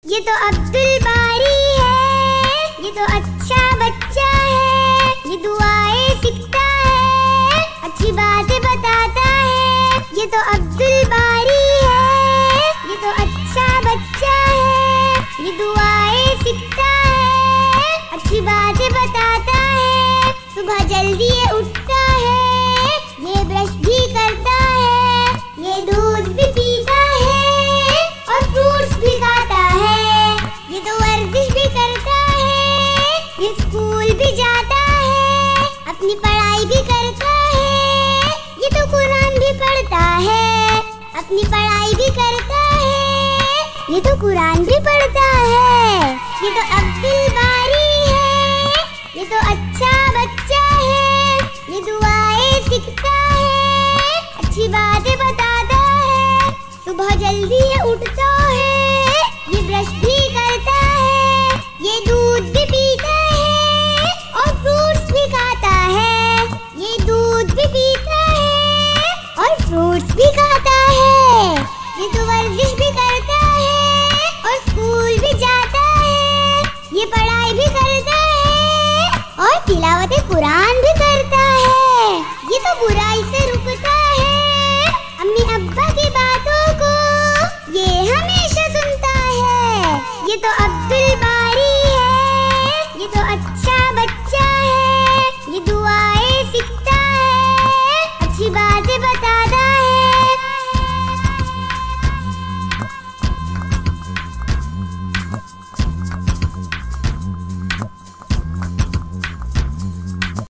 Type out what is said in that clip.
ये तो अब्दुल बारी है, ये तो अच्छा बच्चा है, ये दुआएं सीखता है, अच्छी बातें बताता है। ये तो अब्दुल बारी है, ये तो अच्छा बच्चा है, ये दुआएं सीखता है, अच्छी बातें बताता है। सुबह जल्दी ये उठता है, ये ब्रश भी करता है, ये दूध भी पीता है और फ्रूट्स भी खाता है। ये तो वर्जिश भी करता है, ये स्कूल भी जाता है, अपनी पढ़ाई भी करता है। ये तो कुरान भी पढ़ता है, अपनी पढ़ाई भी करता है, ये तो कुरान भी पढ़ता है। ये तो अब्दुल बारी है, ये तो अच्छा बच्चा है, ये दुआएं सीखता है, अच्छी बातें बताता है। सुबह जल्दी ये उठता है, ये ब्रश भी करता है, ये दूध भी पीता है और फ्रूट्स भी खाता है। ये दूध भी पीता है और फ्रूट्स भी खाता है। ये तो वर्जिश भी करता है और स्कूल भी जाता है, ये पढ़ाई भी करता है और तिलावत कुरान